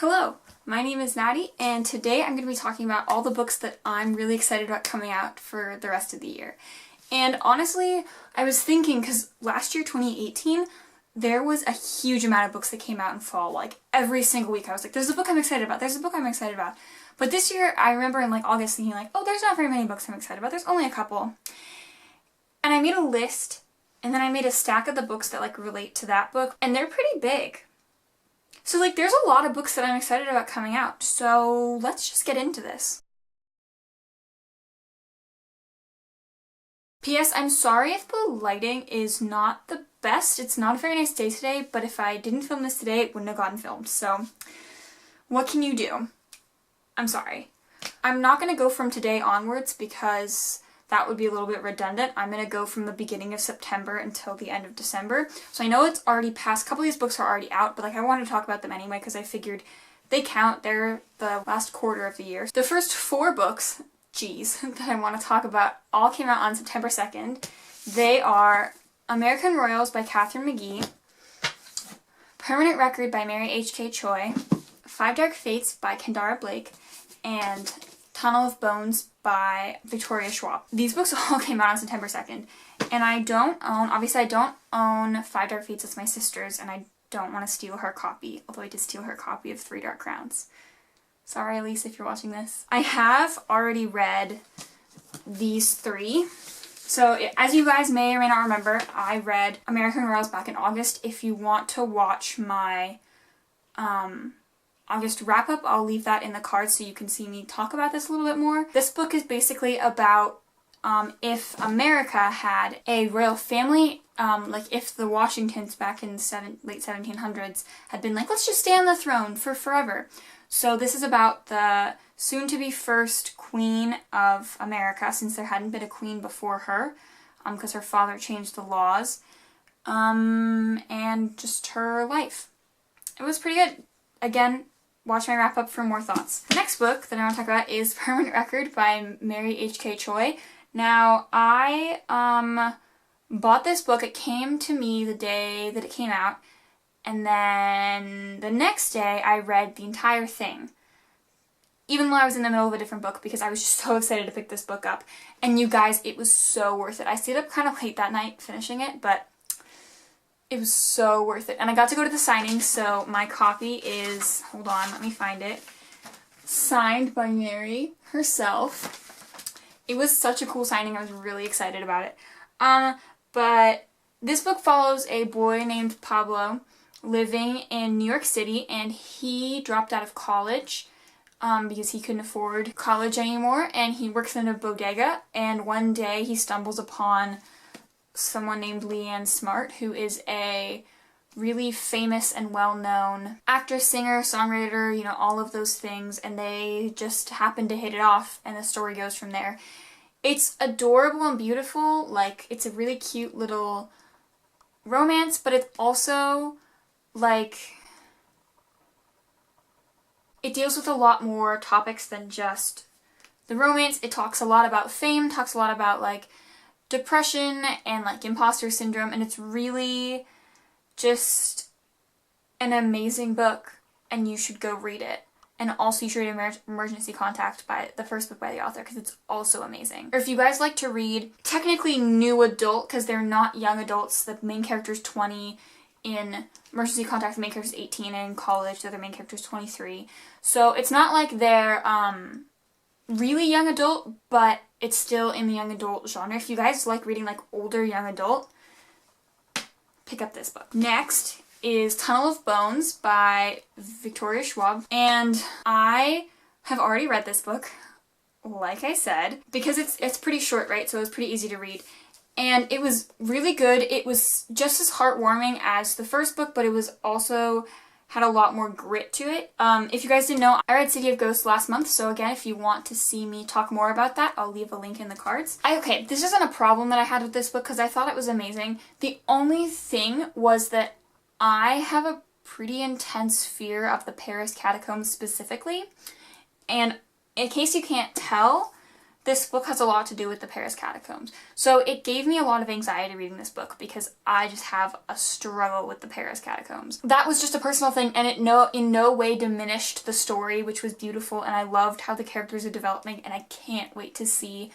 Hello, my name is Maddie, and today I'm going to be talking about all the books that I'm really excited about coming out for the rest of the year. And honestly, I was thinking, because last year, 2018, there was a huge amount of books that came out in fall. Like, every single week I was like, there's a book I'm excited about, there's a book I'm excited about. But this year, I remember in like August thinking like, oh, there's not very many books I'm excited about, there's only a couple. And I made a list, and then I made a stack of the books that like relate to that book, and they're pretty big. So like there's a lot of books that I'm excited about coming out, so let's just get into this. P.S. I'm sorry if the lighting is not the best. It's not a very nice day today, but if I didn't film this today, it wouldn't have gotten filmed, so what can you do? I'm sorry. I'm not going to go from today onwards because that would be a little bit redundant. I'm going to go from the beginning of September until the end of December. So I know it's already past, a couple of these books are already out, but like I wanted to talk about them anyway because I figured they count. They're the last quarter of the year. The first 4 books, that I want to talk about all came out on September 2nd. They are American Royals by Katharine McGee, Permanent Record by Mary H.K. Choi, Five Dark Fates by Kendara Blake, and Tunnel of Bones by Victoria Schwab. These books all came out on September 2nd, and I don't own Five Dark Fates. It's my sister's, and I don't want to steal her copy, although I did steal her copy of Three Dark Crowns. Sorry, Elise, if you're watching this. I have already read these 3. So, as you guys may or may not remember, I read American Royals back in August. If you want to watch my August wrap-up, I'll leave that in the cards so you can see me talk about this a little bit more. This book is basically about if America had a royal family, like if the Washingtons back in the late 1700s had been like, let's just stay on the throne for forever. So this is about the soon-to-be first queen of America, since there hadn't been a queen before her, because her father changed the laws, and just her life. It was pretty good. Again, watch my wrap-up for more thoughts. The next book that I want to talk about is Permanent Record by Mary H.K. Choi. Now, I bought this book. It came to me the day that it came out, and then the next day I read the entire thing, even though I was in the middle of a different book, because I was just so excited to pick this book up. And you guys, it was so worth it. I stayed up kind of late that night finishing it, but it was so worth it. And I got to go to the signing, so my copy is, hold on, let me find it, signed by Mary herself. It was such a cool signing. I was really excited about it. But this book follows a boy named Pablo living in New York City, and he dropped out of college because he couldn't afford college anymore, and he works in a bodega, and one day he stumbles upon someone named Leanne Smart, who is a really famous and well-known actress, singer, songwriter, you know, all of those things, and they just happen to hit it off, and the story goes from there. It's adorable and beautiful. Like, it's a really cute little romance, but it's also like, it deals with a lot more topics than just the romance. It talks a lot about fame, talks a lot about like depression and like imposter syndrome, and it's really just an amazing book, and you should go read it. And also you should read Emergency Contact, by the first book by the author, because it's also amazing. Or if you guys like to read technically new adult, because they're not young adults, the main character's 20 in Emergency Contact, the main character's 18, and in college the other main character's 23. So it's not like they're really young adult, but it's still in the young adult genre. If you guys like reading like older young adult, pick up this book. Next is Tunnel of Bones by Victoria Schwab, and I have already read this book, like I said, because it's pretty short, right? So it was pretty easy to read, and it was really good. It was just as heartwarming as the first book, but it was also had a lot more grit to it. If you guys didn't know, I read City of Ghosts last month, so again, if you want to see me talk more about that, I'll leave a link in the cards. Okay, this isn't a problem that I had with this book, because I thought it was amazing. The only thing was that I have a pretty intense fear of the Paris catacombs specifically, and in case you can't tell, this book has a lot to do with the Paris catacombs. So it gave me a lot of anxiety reading this book because I just have a struggle with the Paris catacombs. That was just a personal thing, and it in no way diminished the story, which was beautiful, and I loved how the characters are developing, and I can't wait to see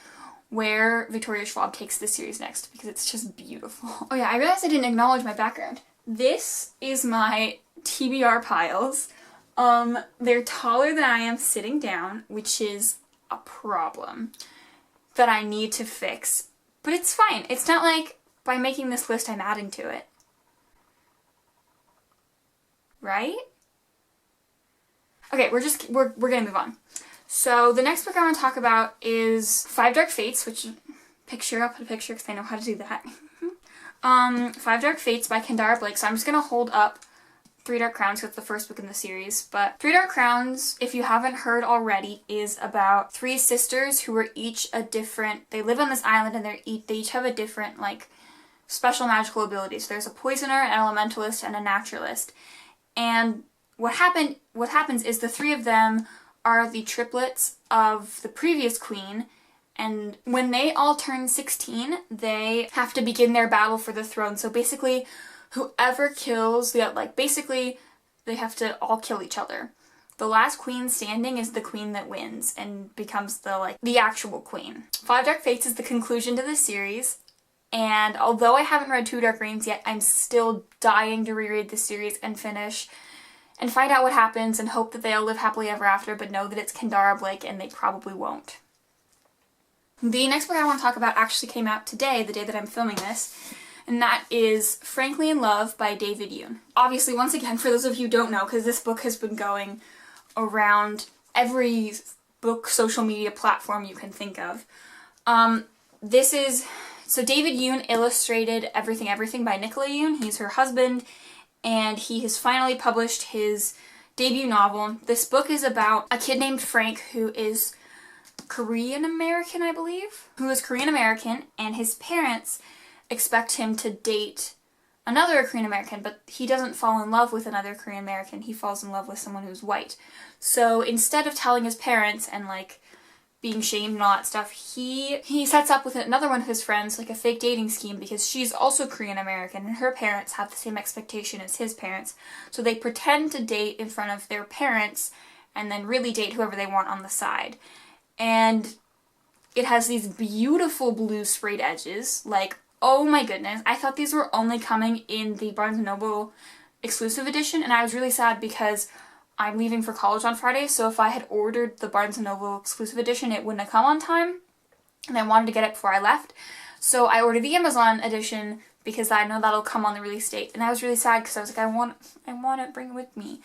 where Victoria Schwab takes this series next because it's just beautiful. Oh yeah, I realized I didn't acknowledge my background. This is my TBR piles. They're taller than I am sitting down, which is a problem that I need to fix. But it's fine. It's not like by making this list I'm adding to it. Right? Okay, we're gonna move on. So the next book I want to talk about is Five Dark Fates, which I'll put a picture because I know how to do that. Five Dark Fates by Kendara Blake. So I'm just gonna hold up Three Dark Crowns, because it's the first book in the series. But Three Dark Crowns, if you haven't heard already, is about three sisters who are each they live on this island, and they each have a different, like, special magical abilities. So there's a poisoner, an elementalist, and a naturalist. And what happens is the three of them are the triplets of the previous queen, and when they all turn 16, they have to begin their battle for the throne. So basically, whoever kills they have to all kill each other. The last queen standing is the queen that wins and becomes the actual queen. Five Dark Fates is the conclusion to the series, and although I haven't read Two Dark Reigns yet, I'm still dying to reread the series and finish and find out what happens and hope that they all live happily ever after, but know that it's Kendara Blake and they probably won't. The next book I want to talk about actually came out today, the day that I'm filming this, and that is Frankly in Love by David Yoon. Obviously, once again, for those of you who don't know, because this book has been going around every book social media platform you can think of, so David Yoon illustrated Everything by Nicola Yoon. He's her husband, and he has finally published his debut novel. This book is about a kid named Frank who is Korean American, I believe, and his parents expect him to date another Korean American, but he doesn't fall in love with another Korean American. He falls in love with someone who's white. So instead of telling his parents and being shamed and all that stuff, he sets up with another one of his friends, a fake dating scheme, because she's also Korean American and her parents have the same expectation as his parents. So they pretend to date in front of their parents and then really date whoever they want on the side. And it has these beautiful blue sprayed edges, oh my goodness, I thought these were only coming in the Barnes & Noble exclusive edition, and I was really sad because I'm leaving for college on Friday, so if I had ordered the Barnes & Noble exclusive edition, it wouldn't have come on time, and I wanted to get it before I left. So I ordered the Amazon edition because I know that'll come on the release date, and I was really sad because I was like, I want to bring it with me.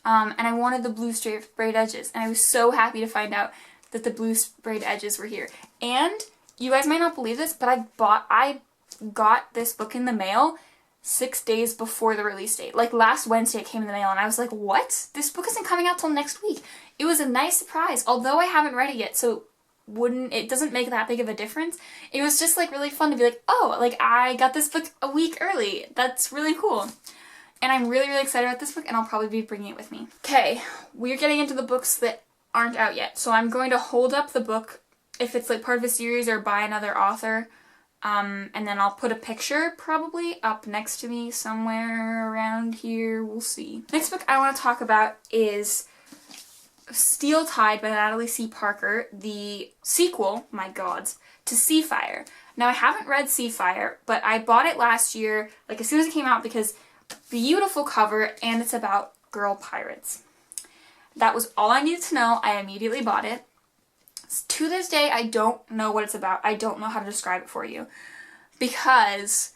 And I wanted the blue sprayed edges, and I was so happy to find out that the blue sprayed edges were here. And you guys might not believe this, but I got this book in the mail 6 days before the release date. Last Wednesday it came in the mail and I was like, what? This book isn't coming out till next week. It was a nice surprise, although I haven't read it yet, so it doesn't make that big of a difference. It was just really fun to be I got this book a week early. That's really cool. And I'm really, really excited about this book, and I'll probably be bringing it with me. Okay, we're getting into the books that aren't out yet. So I'm going to hold up the book if it's part of a series or by another author. And then I'll put a picture probably up next to me somewhere around here. We'll see. Next book I want to talk about is Steel Tide by Natalie C. Parker, the sequel, my gods, to Seafire. Now I haven't read Seafire, but I bought it last year, as soon as it came out, because beautiful cover and it's about girl pirates. That was all I needed to know. I immediately bought it. To this day, I don't know what it's about. I don't know how to describe it for you. Because,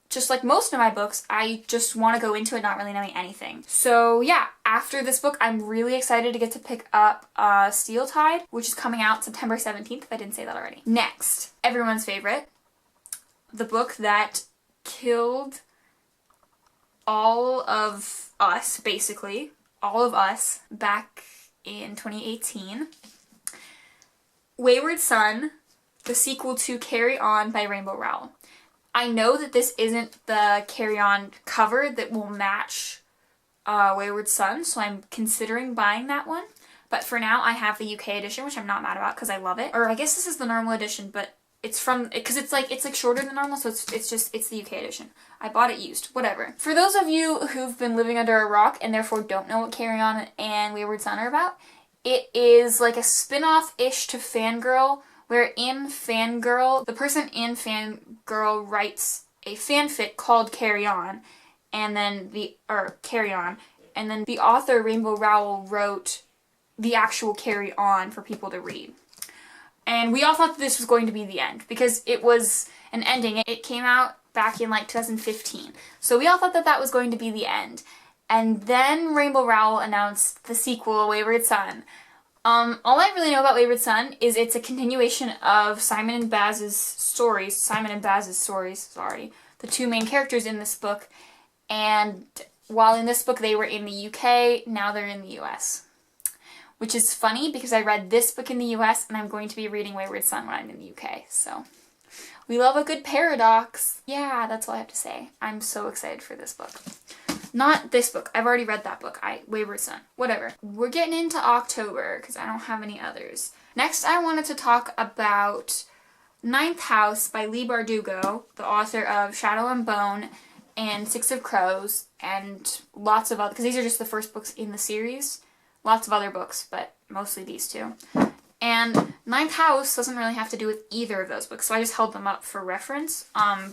just like most of my books, I just want to go into it not really knowing anything. So yeah, after this book, I'm really excited to get to pick up Steel Tide, which is coming out September 17th, if I didn't say that already. Next, everyone's favorite, the book that killed all of us, basically, all of us, back in 2018. Wayward Son, the sequel to Carry On by Rainbow Rowell. I know that this isn't the Carry On cover that will match Wayward Son, so I'm considering buying that one. But for now, I have the UK edition, which I'm not mad about because I love it. Or I guess this is the normal edition, but it's from, because it's like shorter than normal, so it's the UK edition. I bought it used, whatever. For those of you who've been living under a rock and therefore don't know what Carry On and Wayward Son are about, it is like a spin-off-ish to Fangirl, where in Fangirl, the person in Fangirl writes a fanfic called Carry On, and then Carry On, and then the author, Rainbow Rowell, wrote the actual Carry On for people to read. And we all thought that this was going to be the end, because it was an ending. It came out back in like 2015. So we all thought that that was going to be the end. And then Rainbow Rowell announced the sequel, Wayward Son. All I really know about Wayward Son is it's a continuation of Simon and Baz's stories, the two main characters in this book. And while in this book they were in the UK, now they're in the US. Which is funny because I read this book in the US and I'm going to be reading Wayward Son when I'm in the UK, so we love a good paradox. Yeah, that's all I have to say. I'm so excited for this book. Not this book. I've already read that book. Wayward Son. Whatever. We're getting into October because I don't have any others. Next, I wanted to talk about Ninth House by Leigh Bardugo, the author of Shadow and Bone and Six of Crows, and lots of other, because these are just the first books in the series. Lots of other books, but mostly these two. And Ninth House doesn't really have to do with either of those books, so I just held them up for reference.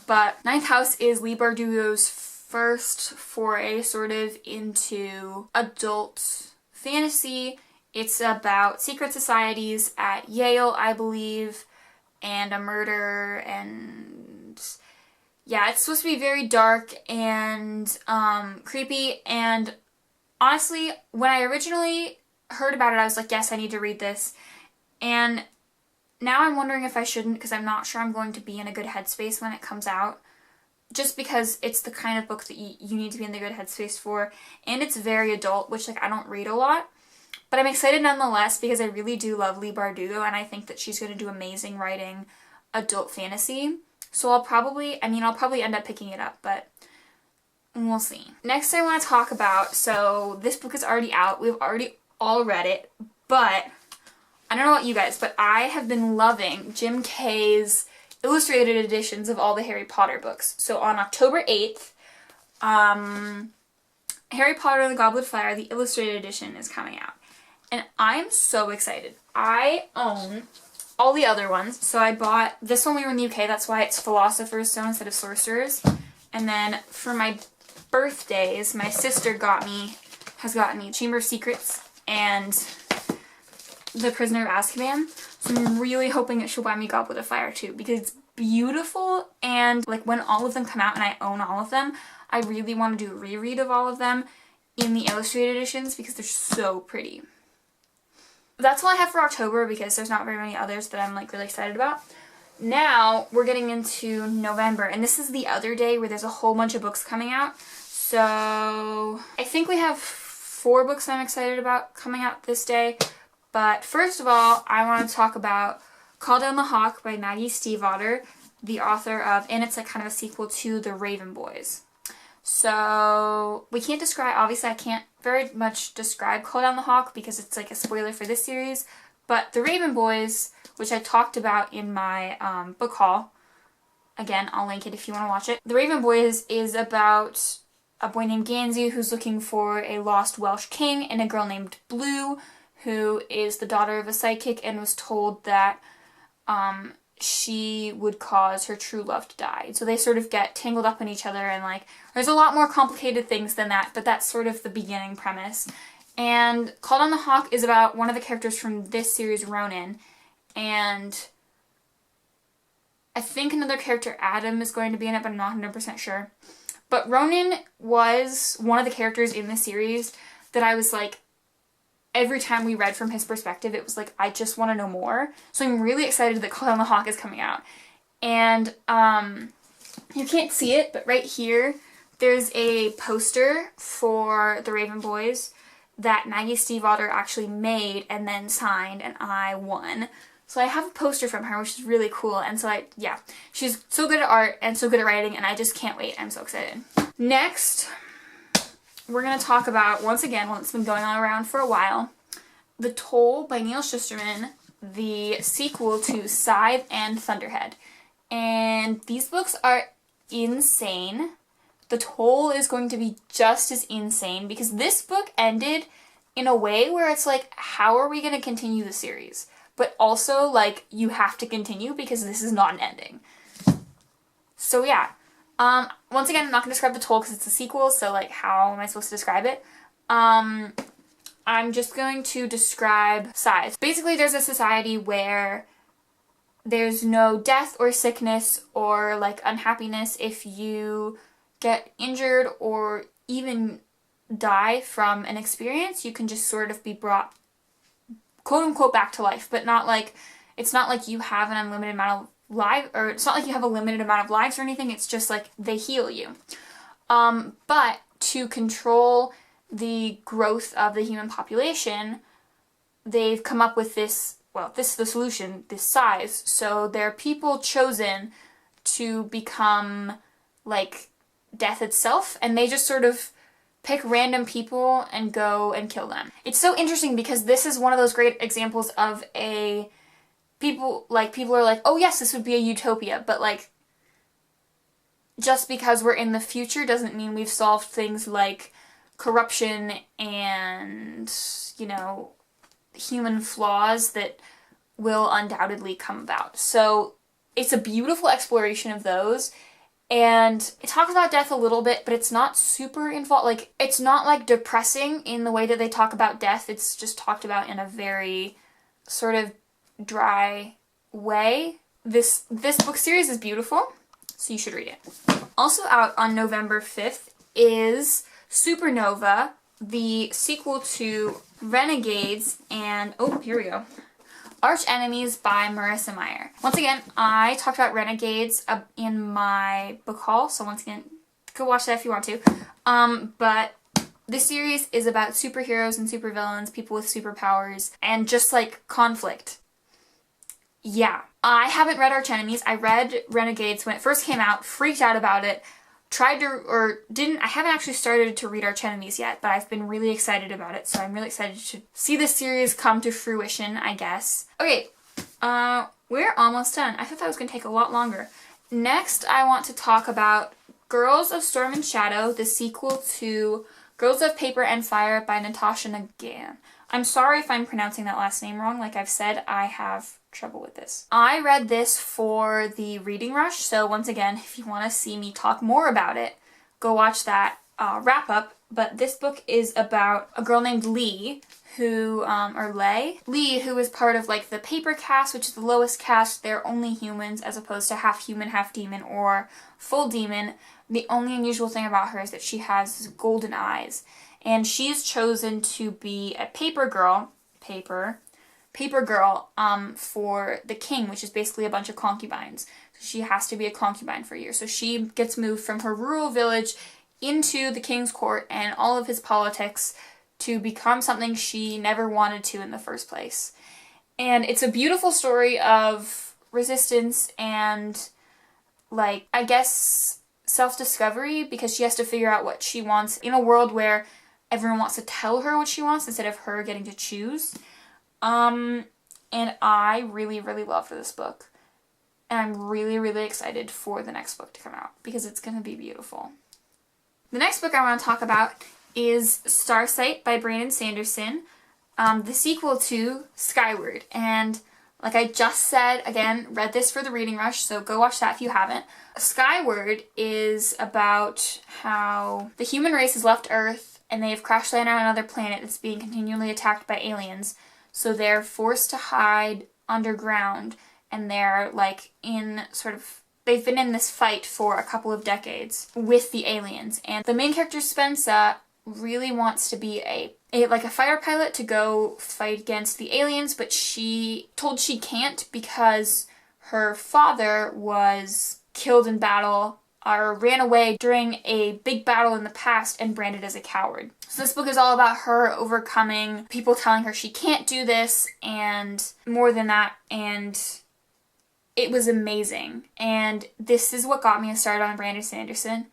But Ninth House is Leigh Bardugo's first foray sort of into adult fantasy. It's about secret societies at Yale, I believe, and a murder, and yeah, it's supposed to be very dark and creepy, and honestly, when I originally heard about it, I was like, yes, I need to read this. And now I'm wondering if I shouldn't, because I'm not sure I'm going to be in a good headspace when it comes out. Just because it's the kind of book that you need to be in the good headspace for. And it's very adult, which, like, I don't read a lot. But I'm excited nonetheless because I really do love Leigh Bardugo, and I think that she's going to do amazing writing adult fantasy. So I'll probably end up picking it up, but we'll see. Next I want to talk about, so this book is already out. We've already all read it, but I don't know about you guys, but I have been loving Jim Kay's illustrated editions of all the Harry Potter books. So on October 8th, Harry Potter and the Goblet of Fire, the illustrated edition, is coming out. And I'm so excited. I own all the other ones. So I bought this one when we were in the UK, that's why it's Philosopher's Stone instead of Sorcerer's. And then for my birthdays, my sister has gotten me Chamber of Secrets and The Prisoner of Azkaban. So I'm really hoping that she'll buy me Goblet of Fire too, because it's beautiful, and like when all of them come out and I own all of them, I really want to do a reread of all of them in the illustrated editions because they're so pretty. That's all I have for October because there's not very many others that I'm like really excited about. Now we're getting into November, and this is the other day where there's a whole bunch of books coming out. So I think we have 4 books I'm excited about coming out this day. But first of all, I want to talk about Call Down the Hawk by Maggie Stiefvater, the author of, and it's like kind of a sequel to The Raven Boys. So we can't describe, obviously I can't very much describe Call Down the Hawk because it's like a spoiler for this series, but The Raven Boys, which I talked about in my book haul, again, I'll link it if you want to watch it. The Raven Boys is about a boy named Gansey who's looking for a lost Welsh king, and a girl named Blue who is the daughter of a psychic and was told that she would cause her true love to die. So they sort of get tangled up in each other, and like there's a lot more complicated things than that, but that's sort of the beginning premise. And Call Down the Hawk is about one of the characters from this series, Ronan, and I think another character, Adam, is going to be in it, but I'm not 100% sure. But Ronan was one of the characters in this series that I was like, every time we read from his perspective, it was like, I just want to know more. So I'm really excited that Call Down the Hawk is coming out. And you can't see it, but right here, there's a poster for The Raven Boys that Maggie Stiefvater actually made and then signed, and I won. So I have a poster from her, which is really cool, and so she's so good at art and so good at writing, and I just can't wait. I'm so excited. Next, we're going to talk about, once again, one that's been going on around for a while, The Toll by Neil Shusterman, the sequel to Scythe and Thunderhead. And these books are insane. The Toll is going to be just as insane because this book ended in a way where it's like, how are we going to continue the series? But also, like, you have to continue because this is not an ending. So yeah. Once again, I'm not going to describe The Toll because it's a sequel, so like, how am I supposed to describe it? I'm just going to describe Scythe. Basically, there's a society where there's no death or sickness or like unhappiness if you get injured or even die from an experience. You can just sort of be brought, quote unquote, back to life, but not like, it's not like you have an unlimited amount of life, or it's not like you have a limited amount of lives or anything. It's just like they heal you. But to control the growth of the human population, they've come up with this, well, this is the solution, this size. So there are people chosen to become like death itself, and they just sort of pick random people and go and kill them. It's so interesting because this is one of those great examples of people are like, oh yes, this would be a utopia, but like, just because we're in the future doesn't mean we've solved things like corruption and, you know, human flaws that will undoubtedly come about. So it's a beautiful exploration of those. And it talks about death a little bit, but it's not super involved. Like, it's not like depressing in the way that they talk about death. It's just talked about in a very sort of dry way. This book series is beautiful, so you should read it. Also out on November 5th is Supernova, the sequel to Renegades and, oh, here we go, Arch Enemies by Marissa Meyer. Once again, I talked about Renegades in my book haul, so once again, go watch that if you want to. But this series is about superheroes and supervillains, people with superpowers, and just like conflict. Yeah. I haven't read Arch Enemies. I read Renegades when it first came out, freaked out about it, I haven't actually started to read Arch Enemies yet, but I've been really excited about it, so I'm really excited to see this series come to fruition, I guess. Okay, we're almost done. I thought that was going to take a lot longer. Next, I want to talk about Girls of Storm and Shadow, the sequel to Girls of Paper and Fire by Natasha Nagan. I'm sorry if I'm pronouncing that last name wrong. Like I've said, I have trouble with this. I read this for the reading rush, so once again, if you want to see me talk more about it, go watch that wrap up. But this book is about a girl named Lee, who is part of like the paper caste, which is the lowest caste. They're only humans as opposed to half human, half demon, or full demon. The only unusual thing about her is that she has golden eyes, and she's chosen to be a paper girl for the king, which is basically a bunch of concubines. So she has to be a concubine for a year. So she gets moved from her rural village into the king's court and all of his politics to become something she never wanted to in the first place. And it's a beautiful story of resistance and, like, I guess self-discovery, because she has to figure out what she wants in a world where everyone wants to tell her what she wants instead of her getting to choose. And I really, really loved this book. And I'm really, really excited for the next book to come out because it's going to be beautiful. The next book I want to talk about is Starsight by Brandon Sanderson, the sequel to Skyward. And like I just said, again, read this for the reading rush, so go watch that if you haven't. Skyward is about how the human race has left Earth and they have crash landed on another planet that's being continually attacked by aliens. So they're forced to hide underground, and they're like they've been in this fight for a couple of decades with the aliens. And the main character, Spensa, really wants to be a fighter pilot to go fight against the aliens, but she can't because her father was killed in battle or ran away during a big battle in the past and branded as a coward. So this book is all about her overcoming people telling her she can't do this and more than that, and it was amazing. And this is what got me started on Brandon Sanderson,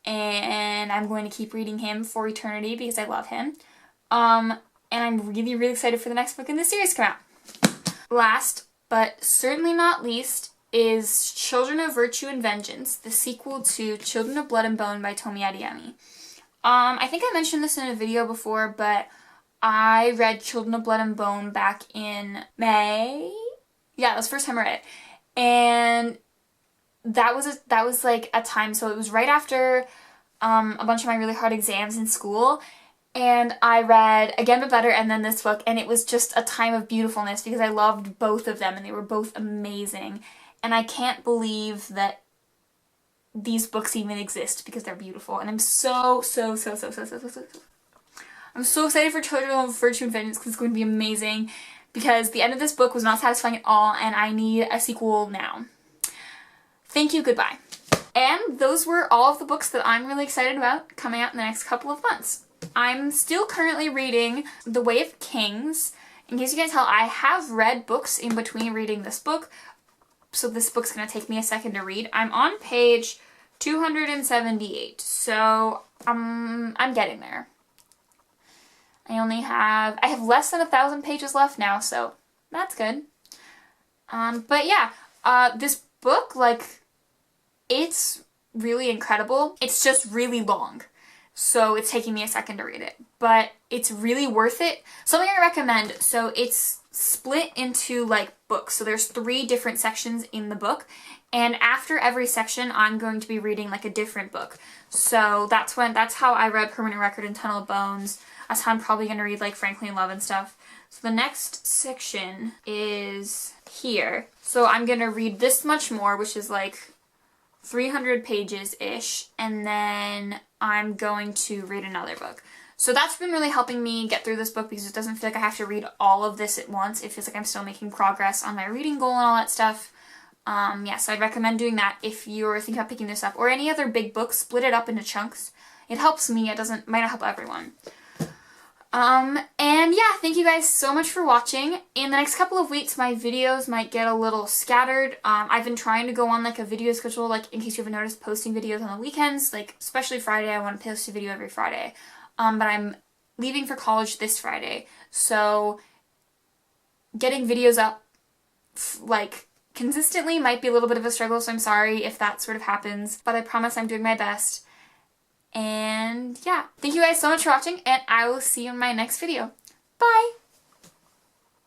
and I'm going to keep reading him for eternity because I love him. and I'm really, really excited for the next book in the series to come out. Last, but certainly not least, is Children of Virtue and Vengeance, the sequel to Children of Blood and Bone by Tomi Adeyemi. I think I mentioned this in a video before, but I read Children of Blood and Bone back in May? Yeah, that was the first time I read it. And that was like a time, so it was right after a bunch of my really hard exams in school, and I read Again But Better and then this book, and it was just a time of beautifulness because I loved both of them and they were both amazing, and I can't believe that these books even exist because they're beautiful, and I'm so I'm so excited for Children of Virtue and Vengeance because it's going to be amazing, because the end of this book was not satisfying at all and I need a sequel now. Thank you, goodbye. And those were all of the books that I'm really excited about coming out in the next couple of months. I'm still currently reading The Way of Kings. In case you can't tell, I have read books in between reading this book, so this book's going to take me a second to read. I'm on page 278, so I'm getting there. I have less than 1,000 pages left now, so that's good. But yeah, this book, like, it's really incredible. It's just really long, so it's taking me a second to read it, but it's really worth it. Something I recommend, so it's split into like books, so there's 3 different sections in the book, and after every section I'm going to be reading like a different book. So that's how I read Permanent Record and Tunnel of Bones. That's how I'm probably going to read like Frankly in Love and stuff. So the next section is here. So I'm going to read this much more, which is like 300 pages-ish, and then I'm going to read another book. So that's been really helping me get through this book because it doesn't feel like I have to read all of this at once. It feels like I'm still making progress on my reading goal and all that stuff. Yeah, so I'd recommend doing that if you're thinking about picking this up. Or any other big book, split it up into chunks. It helps me, might not help everyone. And yeah, thank you guys so much for watching. In the next couple of weeks, my videos might get a little scattered. I've been trying to go on like a video schedule, like in case you haven't noticed, posting videos on the weekends, like especially Friday. I want to post a video every Friday. But I'm leaving for college this Friday, so getting videos up like consistently might be a little bit of a struggle, so I'm sorry if that sort of happens, but I promise I'm doing my best. And yeah, thank you guys so much for watching, and I will see you in my next video. Bye!